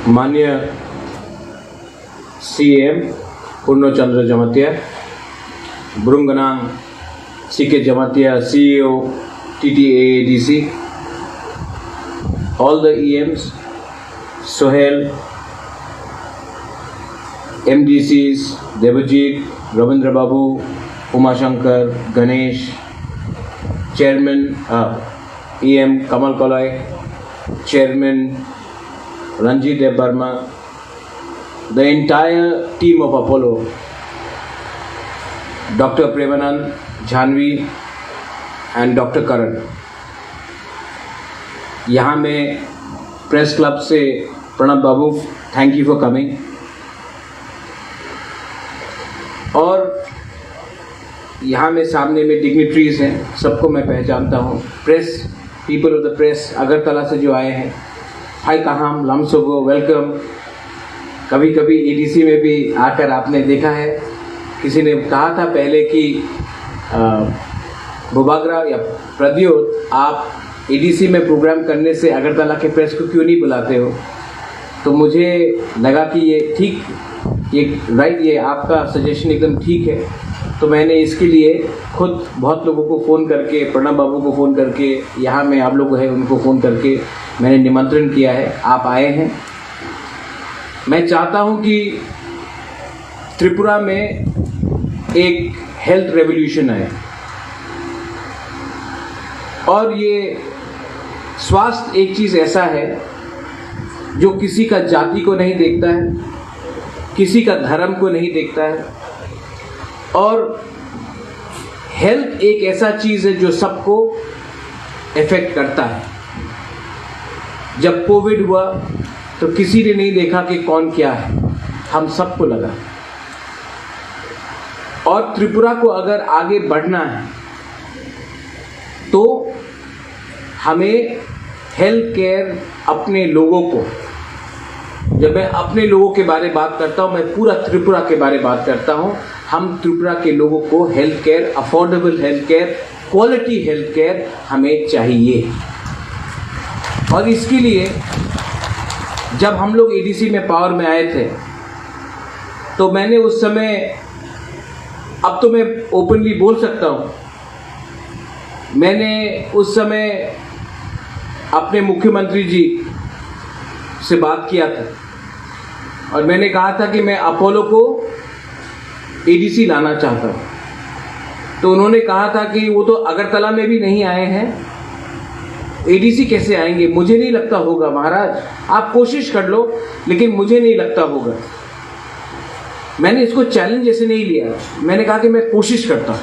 माननीय CM Purnachandra Jamatia, बुरुंगनांग CK Jamatia, CEO TTAADC, all the EMs, Sohail, MDCs, Devajit, Ravindra Babu, Umashankar, Ganesh, Chairman EM Kamal Kolai, Chairman Ranjit Debarma, the entire team of Apollo, Dr. Premanand, Janvi and Dr. Karan. यहाँ मैं press club से प्रणब बाबू, thank you for coming. और यहाँ में सामने में dignitaries हैं, सबको मैं पहचानता हूँ। Press, people of the press, Agartala से जो आए हैं, हाय कहाम, लमसोगो, वेलकम। कभी कभी ADC में भी आकर आपने देखा है, किसी ने कहा था पहले कि बुबागरा या प्रद्योत, आप ADC में प्रोग्राम करने से अगरतला के प्रेस को क्यों नहीं बुलाते हो? तो मुझे लगा कि ये ठीक, ये राइट, ये आपका सजेशन एकदम ठीक है। तो मैंने इसके लिए खुद बहुत लोगों को फ़ोन करके, प्रणब बाबू को फ़ोन करके, यहाँ में आप लोग हैं उनको फ़ोन करके मैंने निमंत्रण किया है, आप आए हैं। मैं चाहता हूँ कि त्रिपुरा में एक हेल्थ रेवोल्यूशन आए और ये स्वास्थ्य एक चीज़ ऐसा है जो किसी का जाति को नहीं देखता है, किसी का धर्म को नहीं देखता है, और हेल्थ एक ऐसा चीज़ है जो सबको इफेक्ट करता है। जब कोविड हुआ तो किसी ने नहीं देखा कि कौन क्या है, हम सबको लगा। और त्रिपुरा को अगर आगे बढ़ना है तो हमें हेल्थ केयर, अपने लोगों को, जब मैं अपने लोगों के बारे में बात करता हूँ, मैं पूरा त्रिपुरा के बारे में बात करता हूँ। हम त्रिपुरा के लोगों को health care, affordable health care, quality health care हमें चाहिए। और इसके लिए जब हम लोग ADC में पावर में आए थे तो मैंने उस समय, अब तो मैं ओपनली बोल सकता हूँ, मैंने उस समय अपने मुख्यमंत्री जी से बात किया था और मैंने कहा था कि मैं अपोलो को ADC लाना चाहता हूँ। तो उन्होंने कहा था कि वो तो अगरतला में भी नहीं आए हैं, ADC कैसे आएंगे? मुझे नहीं लगता होगा महाराज, आप कोशिश कर लो, लेकिन मुझे नहीं लगता होगा। मैंने इसको चैलेंज जैसे नहीं लिया, मैंने कहा कि मैं कोशिश करता हूँ।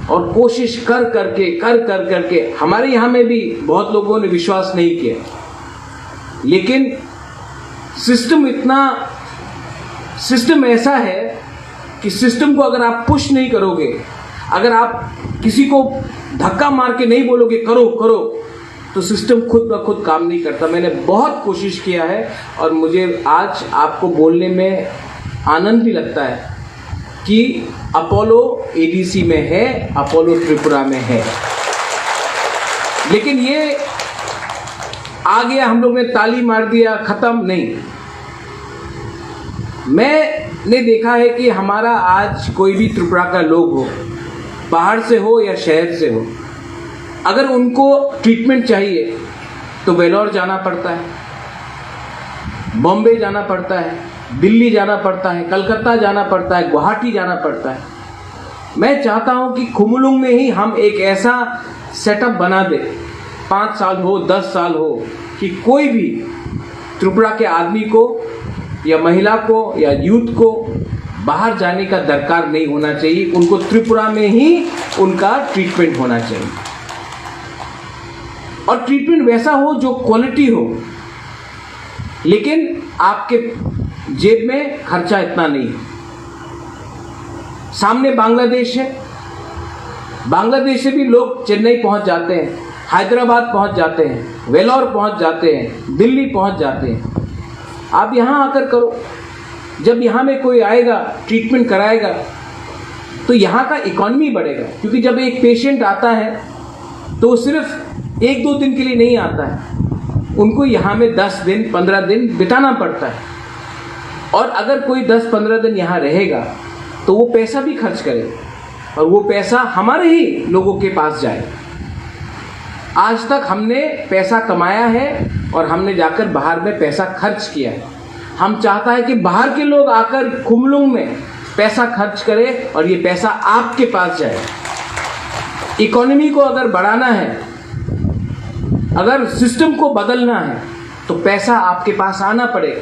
और कोशिश कर करके हमारे यहाँ में भी बहुत लोगों ने विश्वास नहीं किया, लेकिन सिस्टम ऐसा है कि सिस्टम को अगर आप पुश नहीं करोगे, अगर आप किसी को धक्का मार के नहीं बोलोगे करो करो, तो सिस्टम खुद ब खुद काम नहीं करता। मैंने बहुत कोशिश किया है और मुझे आज आपको बोलने में आनंद भी लगता है कि अपोलो ADC में है, अपोलो त्रिपुरा में है। लेकिन ये आ गया, हम लोग ने ताली मार दिया, खत्म नहीं। मैंने देखा है कि हमारा आज कोई भी त्रिपुरा का लोग हो, बाहर से हो या शहर से हो, अगर उनको ट्रीटमेंट चाहिए तो वेलोर जाना पड़ता है, बॉम्बे जाना पड़ता है, दिल्ली जाना पड़ता है, कलकत्ता जाना पड़ता है, गुवाहाटी जाना पड़ता है। मैं चाहता हूं कि खुमुलुंग में ही हम एक ऐसा सेटअप बना दे, 5 साल हो, 10 साल हो, कि कोई भी त्रिपुरा के आदमी को या महिला को या यूथ को बाहर जाने का दरकार नहीं होना चाहिए, उनको त्रिपुरा में ही उनका ट्रीटमेंट होना चाहिए। और ट्रीटमेंट वैसा हो जो क्वालिटी हो, लेकिन आपके जेब में खर्चा इतना नहीं। सामने बांग्लादेश है, बांग्लादेश से भी लोग चेन्नई पहुंच जाते हैं, हैदराबाद पहुंच जाते हैं, वेलोर पहुंच जाते हैं, दिल्ली पहुंच जाते हैं। आप यहाँ आकर करो। जब यहाँ में कोई आएगा, ट्रीटमेंट कराएगा, तो यहाँ का इकॉनमी बढ़ेगा। क्योंकि जब एक पेशेंट आता है तो सिर्फ 1-2 दिन के लिए नहीं आता है, उनको यहाँ में 10 दिन 15 दिन बिताना पड़ता है, और अगर कोई 10-15 दिन यहाँ रहेगा तो वो पैसा भी खर्च करे और वो पैसा हमारे ही लोगों के पास जाए। आज तक हमने पैसा कमाया है और हमने जाकर बाहर में पैसा खर्च किया है। हम चाहता है कि बाहर के लोग आकर खुमलुंग में पैसा खर्च करें और ये पैसा आपके पास जाए। इकोनॉमी को अगर बढ़ाना है, अगर सिस्टम को बदलना है, तो पैसा आपके पास आना पड़ेगा,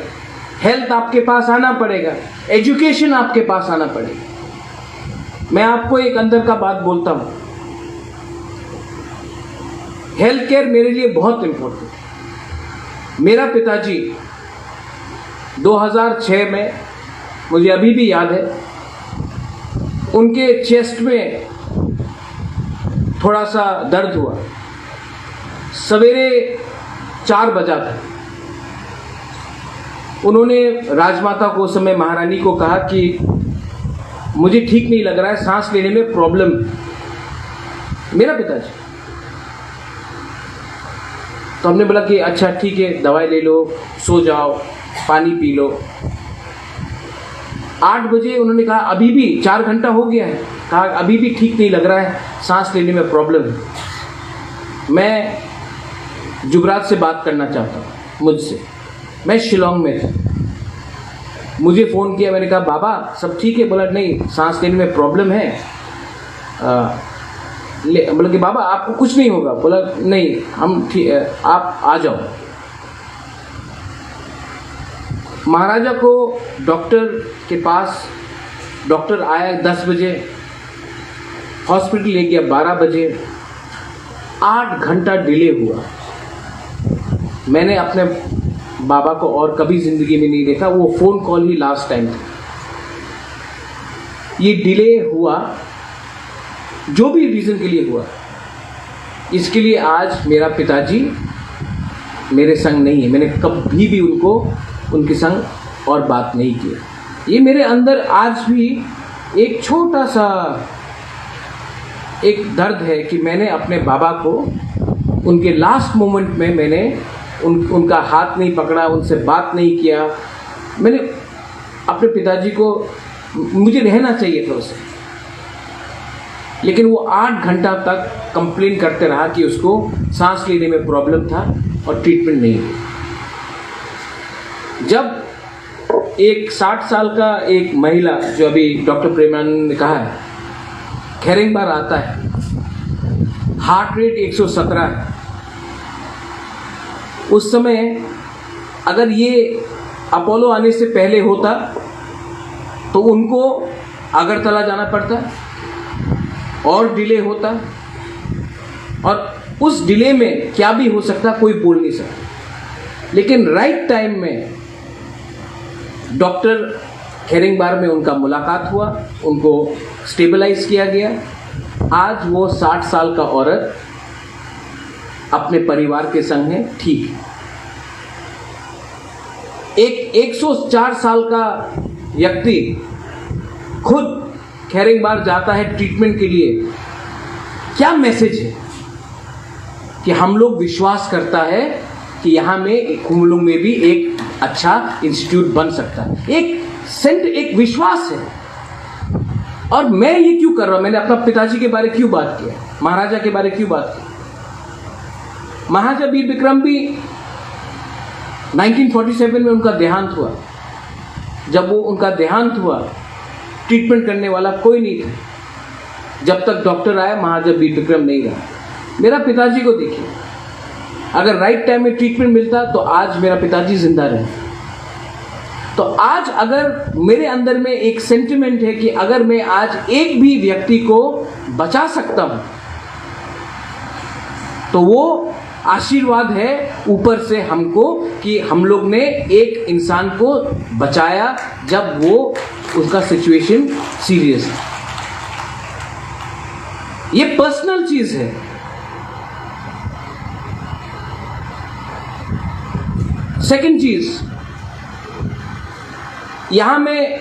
हेल्थ आपके पास आना पड़ेगा, एजुकेशन आपके पास आना पड़ेगा। मैं आपको एक अंदर का बात बोलता हूं, हेल्थ केयर मेरे लिए बहुत इंपॉर्टेंट है। मेरा पिताजी 2006 में, मुझे अभी भी याद है, उनके चेस्ट में थोड़ा सा दर्द हुआ। सवेरे 4 बजा था। उन्होंने राजमाता को, उस समय महारानी को, कहा कि मुझे ठीक नहीं लग रहा है, सांस लेने में प्रॉब्लम। मेरा पिताजी, तो हमने बोला कि अच्छा ठीक है, दवाई ले लो, सो जाओ, पानी पी लो। 8 बजे उन्होंने कहा अभी भी 4 घंटा हो गया है, कहा अभी भी ठीक नहीं लग रहा है, सांस लेने में प्रॉब्लम है। मैं जुबराज से बात करना चाहता हूँ, मुझसे। मैं शिलोंग में था, मुझे फ़ोन किया, मैंने कहा बाबा सब ठीक है? बोला नहीं, सांस लेने में प्रॉब्लम है। बोला कि बाबा आपको कुछ नहीं होगा? बोला नहीं, हम ठीक, आप आ जाओ। महाराजा को डॉक्टर के पास, डॉक्टर आया 10 बजे, हॉस्पिटल ले गया 12 बजे, 8 घंटा डिले हुआ। मैंने अपने बाबा को और कभी ज़िंदगी में नहीं देखा, वो फ़ोन कॉल ही लास्ट टाइम था। ये डिले हुआ, जो भी रीज़न के लिए हुआ, इसके लिए आज मेरा पिताजी मेरे संग नहीं है। मैंने कभी भी उनके संग और बात नहीं किया। ये मेरे अंदर आज भी एक छोटा सा एक दर्द है कि मैंने अपने बाबा को उनके लास्ट मोमेंट में मैंने उनका हाथ नहीं पकड़ा, उनसे बात नहीं किया। मैंने अपने पिताजी को, मुझे रहना चाहिए था उससे, लेकिन वो 8 घंटा तक कंप्लेन करते रहा कि उसको सांस लेने में प्रॉब्लम था और ट्रीटमेंट नहीं हुई। जब एक 60 साल का एक महिला, जो अभी डॉक्टर प्रेमानंद ने कहा है, खैरिंगबार आता है, हार्ट रेट 117 है, उस समय अगर ये अपोलो आने से पहले होता तो उनको अगरतला जाना पड़ता और डिले होता, और उस डिले में क्या भी हो सकता कोई बोल नहीं सकता। लेकिन राइट टाइम में डॉक्टर खैरिंगबार में उनका मुलाकात हुआ, उनको स्टेबलाइज किया गया। आज वो 60 साल का औरत अपने परिवार के संग है, ठीक है। एक 104 साल का व्यक्ति खुद खैरिंगबार जाता है ट्रीटमेंट के लिए। क्या मैसेज है कि हम लोग विश्वास करता है कि यहाँ में खुमलुंग में भी एक अच्छा इंस्टीट्यूट बन सकता है। एक विश्वास है। और मैं ये क्यों कर रहा हूं? मैंने अपना पिताजी के बारे क्यों बात किया, महाराजा के बारे क्यों बात की? महाराजा वीर विक्रम भी 1947 में उनका देहांत हुआ। जब वो उनका देहांत हुआ, ट्रीटमेंट करने वाला कोई नहीं था। जब तक डॉक्टर आया, महाराजा वीर विक्रम नहीं रहा। मेरा पिताजी को देखिए, अगर राइट टाइम में ट्रीटमेंट मिलता तो आज मेरा पिताजी जिंदा रहे। तो आज अगर मेरे अंदर में एक सेंटिमेंट है कि अगर मैं आज एक भी व्यक्ति को बचा सकता हूं तो वो आशीर्वाद है ऊपर से हमको कि हम लोग ने एक इंसान को बचाया जब वो उसका सिचुएशन सीरियस है। ये पर्सनल चीज है। सेकंड चीज, यहां में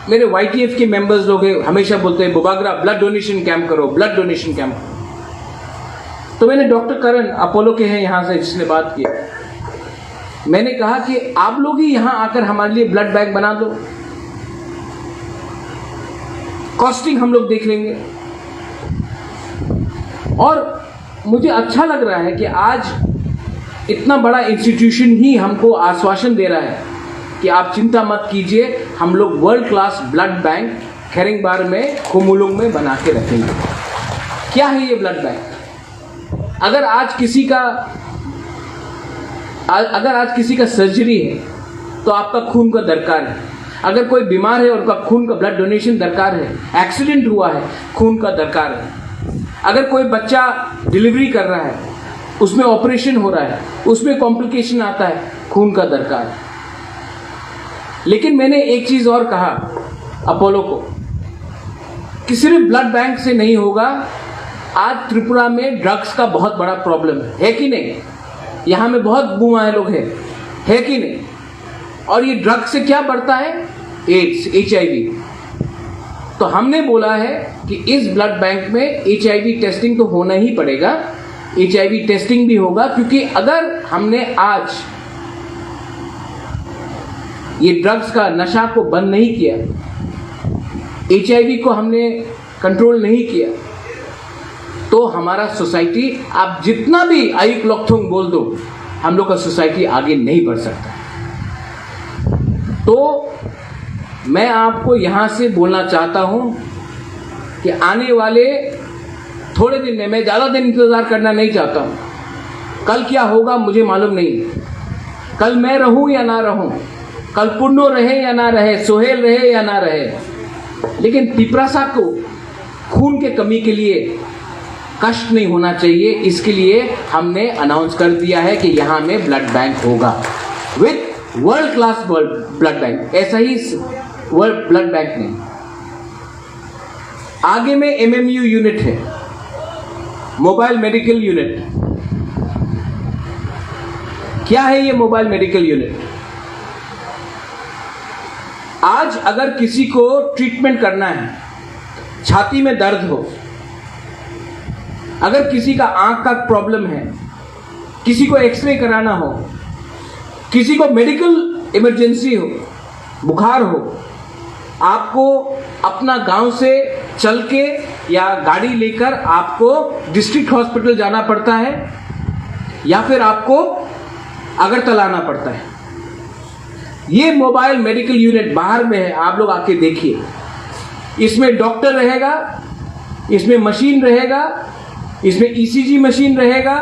मेरे YTF के मेंबर्स लोग हैं, हमेशा बोलते हैं बुबागरा ब्लड डोनेशन कैंप करो, ब्लड डोनेशन कैंप करो। तो मैंने डॉक्टर करण अपोलो के हैं यहां से, जिसने बात की, मैंने कहा कि आप लोग ही यहां आकर हमारे लिए ब्लड बैंक बना दो, कॉस्टिंग हम लोग देख लेंगे। और मुझे अच्छा लग रहा है कि आज इतना बड़ा इंस्टीट्यूशन ही हमको आश्वासन दे रहा है कि आप चिंता मत कीजिए, हम लोग वर्ल्ड क्लास ब्लड बैंक खैरिंगबार में, खुमुलुंग में बना के रखेंगे। क्या है ये ब्लड बैंक? अगर आज किसी का सर्जरी है तो आपका खून का दरकार है। अगर कोई बीमार है और उसका खून का ब्लड डोनेशन दरकार है, एक्सीडेंट हुआ है, खून का दरकार है। अगर कोई बच्चा डिलीवरी कर रहा है, उसमें ऑपरेशन हो रहा है, उसमें कॉम्प्लिकेशन आता है, खून का दरकार है। लेकिन मैंने एक चीज और कहा अपोलो को कि सिर्फ ब्लड बैंक से नहीं होगा। आज त्रिपुरा में ड्रग्स का बहुत बड़ा प्रॉब्लम है कि नहीं? यहां में बहुत बुआए लोग हैं, है कि नहीं? और ये ड्रग्स से क्या बढ़ता है? AIDS, HIV। तो हमने बोला है कि इस ब्लड बैंक में HIV टेस्टिंग तो होना ही पड़ेगा। HIV टेस्टिंग भी होगा, क्योंकि अगर हमने आज ये ड्रग्स का नशा को बंद नहीं किया, HIV को हमने कंट्रोल नहीं किया, तो हमारा सोसाइटी, आप जितना भी आयुक लोकथोंग बोल दो, हम लोग का सोसाइटी आगे नहीं बढ़ सकता। तो मैं आपको यहां से बोलना चाहता हूं कि आने वाले थोड़े दिन में, मैं ज्यादा दिन इंतजार करना नहीं चाहता हूं। कल क्या होगा मुझे मालूम नहीं। कल मैं रहूं या ना रहूं, कल पुन्नो रहे या ना रहे, सोहेल रहे या ना रहे, लेकिन पिपरासा को खून के कमी के लिए कष्ट नहीं होना चाहिए। इसके लिए हमने अनाउंस कर दिया है कि यहां में ब्लड बैंक होगा with world class blood bank. ऐसा ही वर्ल्ड ब्लड बैंक नहीं, आगे में MMU यूनिट है, मोबाइल मेडिकल यूनिट। क्या है ये मोबाइल मेडिकल यूनिट? आज अगर किसी को ट्रीटमेंट करना है, छाती में दर्द हो, अगर किसी का आंख का प्रॉब्लम है, किसी को एक्सरे कराना हो, किसी को मेडिकल इमरजेंसी हो, बुखार हो, आपको अपना गांव से चल के या गाड़ी लेकर आपको डिस्ट्रिक्ट हॉस्पिटल जाना पड़ता है, या फिर आपको अगरतला आना पड़ता है। ये मोबाइल मेडिकल यूनिट बाहर में है, आप लोग आके देखिए। इसमें डॉक्टर रहेगा, इसमें मशीन रहेगा, इसमें ECG मशीन रहेगा,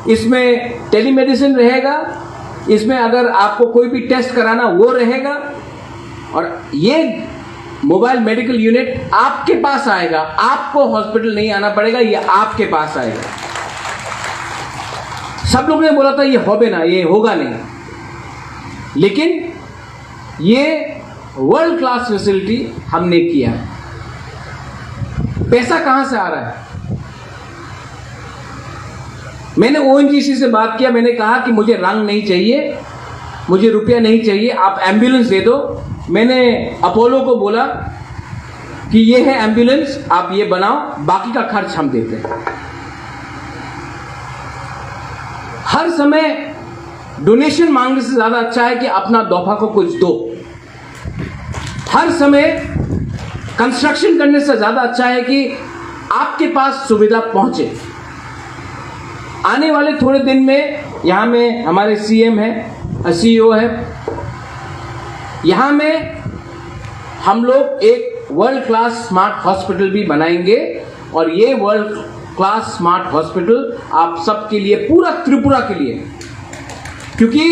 इसमें टेलीमेडिसिन रहेगा, इसमें अगर आपको कोई भी टेस्ट कराना वो रहेगा। और ये मोबाइल मेडिकल यूनिट आपके पास आएगा, आपको हॉस्पिटल नहीं आना पड़ेगा, ये आपके पास आएगा। सब लोगों ने बोला था ये होबे ना, ये होगा नहीं, लेकिन ये वर्ल्ड क्लास फैसिलिटी हमने किया। पैसा कहां से आ रहा है? मैंने ONGC से बात किया, मैंने कहा कि मुझे रंग नहीं चाहिए, मुझे रुपया नहीं चाहिए, आप एम्बुलेंस दे दो। मैंने अपोलो को बोला कि ये है एम्बुलेंस, आप ये बनाओ, बाकी का खर्च हम देते हैं। हर समय डोनेशन मांगने से ज्यादा अच्छा है कि अपना दोफा को कुछ दो। हर समय कंस्ट्रक्शन करने से ज्यादा अच्छा है कि आपके पास सुविधा पहुंचे। आने वाले थोड़े दिन में यहां में हमारे CM है, CEO है, यहां में हम लोग एक वर्ल्ड क्लास स्मार्ट हॉस्पिटल भी बनाएंगे। और ये वर्ल्ड क्लास स्मार्ट हॉस्पिटल आप सबके लिए, पूरा त्रिपुरा के लिए, क्योंकि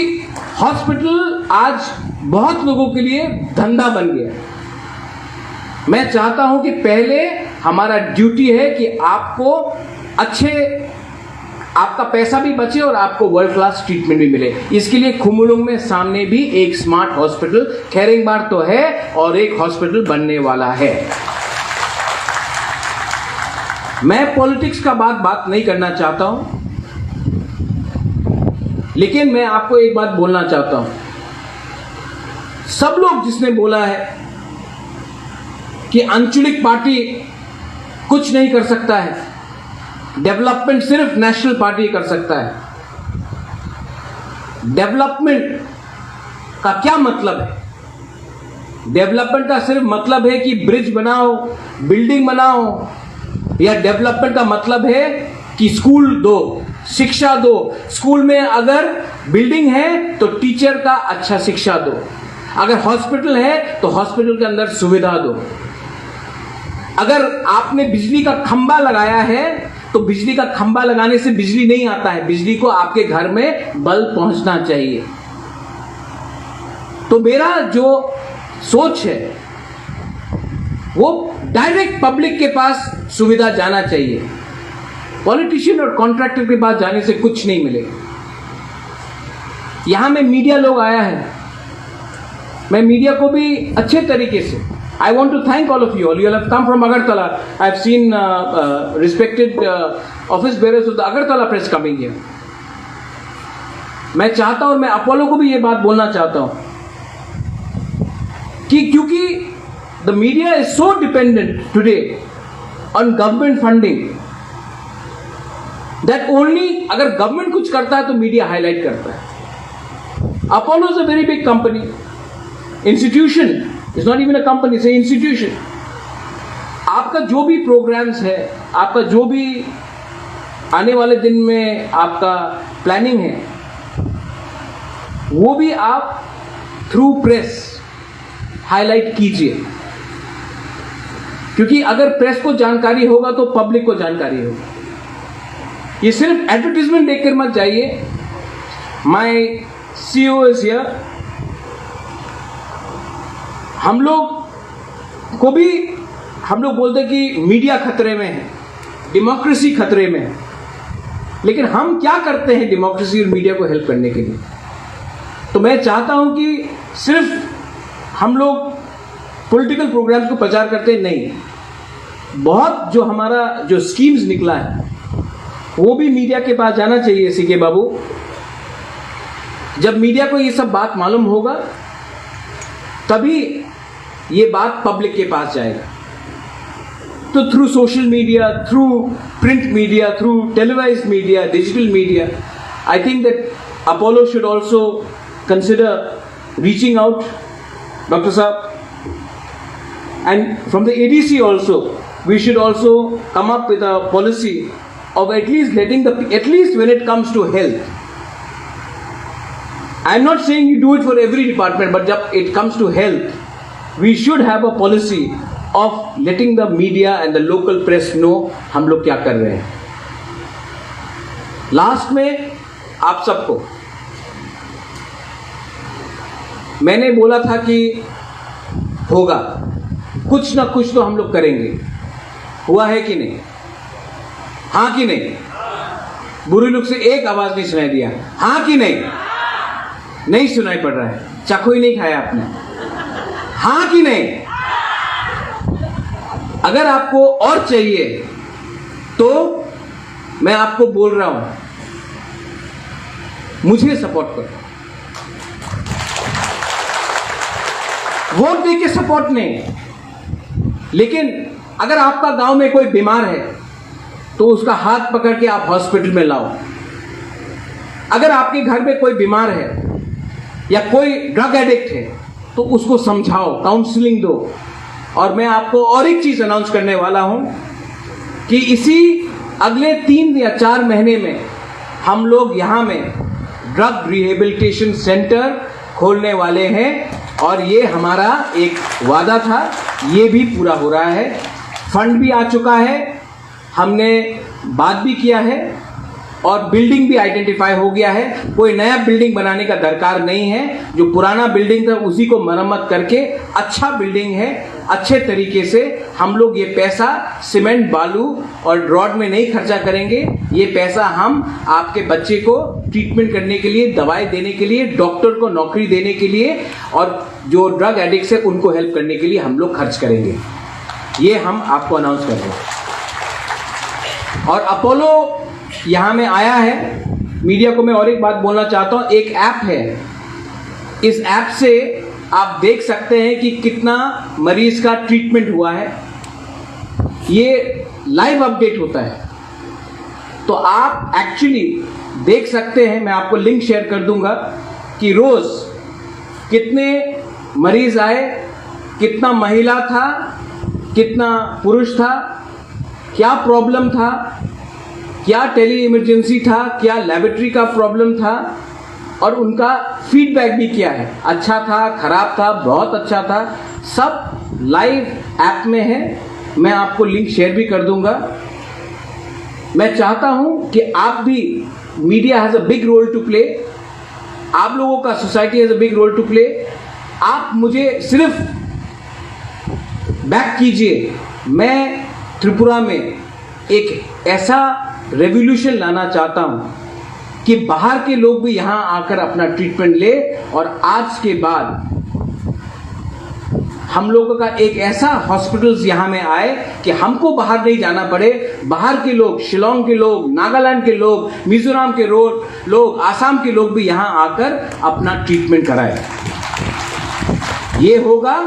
हॉस्पिटल आज बहुत लोगों के लिए धंधा बन गया। मैं चाहता हूं कि पहले हमारा ड्यूटी है कि आपको आपका पैसा भी बचे और आपको वर्ल्ड क्लास ट्रीटमेंट भी मिले। इसके लिए खुमुलुंग में सामने भी एक स्मार्ट हॉस्पिटल खैरिंगबार तो है और एक हॉस्पिटल बनने वाला है। मैं पॉलिटिक्स का बात नहीं करना चाहता हूं, लेकिन मैं आपको एक बात बोलना चाहता हूं। सब लोग जिसने बोला है कि आंचलिक पार्टी कुछ नहीं कर सकता है, डेवलपमेंट सिर्फ नेशनल पार्टी कर सकता है, डेवलपमेंट का क्या मतलब है? डेवलपमेंट का सिर्फ मतलब है कि ब्रिज बनाओ, बिल्डिंग बनाओ, या डेवलपमेंट का मतलब है कि स्कूल दो, शिक्षा दो? स्कूल में अगर बिल्डिंग है तो टीचर का अच्छा शिक्षा दो, अगर हॉस्पिटल है तो हॉस्पिटल के अंदर सुविधा दो, अगर आपने बिजली का खंबा लगाया है तो बिजली का खंबा लगाने से बिजली नहीं आता है, बिजली को आपके घर में बल्ब पहुंचना चाहिए। तो मेरा जो सोच है वो डायरेक्ट पब्लिक के पास सुविधा जाना चाहिए। पॉलिटिशियन और कॉन्ट्रैक्टर के पास जाने से कुछ नहीं मिलेगा। यहां में मीडिया लोग आया है, मैं मीडिया को भी अच्छे तरीके से, I want to thank all of you. You all have come from Agartala. I have seen respected office bearers of the Agartala press coming here. मैं चाहता हूं और मैं अपोलो को भी ये बात बोलना चाहता हूं कि क्योंकि the media is so dependent today on government funding that only अगर गवर्नमेंट कुछ करता है तो मीडिया हाईलाइट करता है। Apollo is a very big company, institution, it's not even a company, it's institution. आपका जो भी प्रोग्राम्स है, आपका जो भी आने वाले दिन में आपका प्लानिंग है, वो भी आप थ्रू प्रेस हाईलाइट कीजिए, क्योंकि अगर प्रेस को जानकारी होगा तो पब्लिक को जानकारी होगी। ये सिर्फ एडवर्टीजमेंट देखकर मत जाइए। My CEO is here. हम लोग बोलते हैं कि मीडिया खतरे में है, डेमोक्रेसी खतरे में है, लेकिन हम क्या करते हैं डेमोक्रेसी और मीडिया को हेल्प करने के लिए? तो मैं चाहता हूं कि सिर्फ हम लोग पॉलिटिकल प्रोग्राम्स को प्रचार करते नहीं, बहुत जो हमारा जो स्कीम्स निकला है वो भी मीडिया के पास जाना चाहिए। सीके बाबू, जब मीडिया को ये सब बात मालूम होगा तभी ये बात पब्लिक के पास जाएगा। तो through social media, through print media, through televised media, digital media, I think that Apollo should also consider reaching out, doctor साहब, and from the ADC also we should also come up with a policy of at least letting at least when it comes to health, I'm not saying you do it for every department, but when it comes to health we should have a policy of letting the media and the local press know हम लोग क्या कर रहे हैं। Last में आप सबको मैंने बोला था कि होगा कुछ ना कुछ तो हम लोग करेंगे, हुआ है कि नहीं? हाँ कि नहीं? बुरी लोग से एक आवाज नहीं सुनाई दिया, हाँ कि नहीं? नहीं सुनाई पड़ रहा है, चखो ही नहीं खाया आपने, हाँ कि नहीं? अगर आपको और चाहिए तो मैं आपको बोल रहा हूं, मुझे सपोर्ट करो। वोट देके सपोर्ट नहीं, लेकिन अगर आपका गांव में कोई बीमार है तो उसका हाथ पकड़ के आप हॉस्पिटल में लाओ। अगर आपके घर में कोई बीमार है या कोई ड्रग एडिक्ट है तो उसको समझाओ, काउंसलिंग दो। और मैं आपको और एक चीज अनाउंस करने वाला हूं कि इसी अगले 3 या 4 महीने में हम लोग यहां में ड्रग रिहेबिलिटेशन सेंटर खोलने वाले हैं, और ये हमारा एक वादा था, ये भी पूरा हो रहा है। फंड भी आ चुका है, हमने बात भी किया है, और बिल्डिंग भी आइडेंटिफाई हो गया है। कोई नया बिल्डिंग बनाने का दरकार नहीं है, जो पुराना बिल्डिंग था उसी को मरम्मत करके अच्छा बिल्डिंग है, अच्छे तरीके से हम लोग ये पैसा सीमेंट, बालू और रॉड में नहीं खर्चा करेंगे। ये पैसा हम आपके बच्चे को ट्रीटमेंट करने के लिए, दवाई देने के लिए, डॉक्टर को नौकरी देने के लिए, और जो ड्रग एडिक्ट है उनको हेल्प करने के लिए हम लोग खर्च करेंगे। ये हम आपको अनाउंस कर रहे हैं। और अपोलो यहां में आया है। मीडिया को मैं और एक बात बोलना चाहता हूं, एक ऐप है, इस ऐप से आप देख सकते हैं कि कितना मरीज का ट्रीटमेंट हुआ है, ये लाइव अपडेट होता है। तो आप एक्चुअली देख सकते हैं, मैं आपको लिंक शेयर कर दूंगा कि रोज कितने मरीज आए, कितना महिला था, कितना पुरुष था, क्या प्रॉब्लम था, क्या टेली इमरजेंसी था, क्या लेबोरेटरी का प्रॉब्लम था, और उनका फीडबैक भी क्या है, अच्छा था, खराब था, बहुत अच्छा था, सब लाइव ऐप में है। मैं आपको लिंक शेयर भी कर दूंगा। मैं चाहता हूं कि आप भी, media has a big role to play, आप लोगों का, society has a big role to play. आप मुझे सिर्फ बैक कीजिए। मैं त्रिपुरा में एक ऐसा रेवोल्यूशन लाना चाहता हूं कि बाहर के लोग भी यहां आकर अपना ट्रीटमेंट ले, और आज के बाद हम लोगों का एक ऐसा हॉस्पिटल्स यहां में आए कि हमको बाहर नहीं जाना पड़े। बाहर के लोग, शिलोंग के लोग, नागालैंड के लोग, मिजोरम के लोग, आसाम के लोग भी यहां आकर अपना ट्रीटमेंट कराए। ये होगा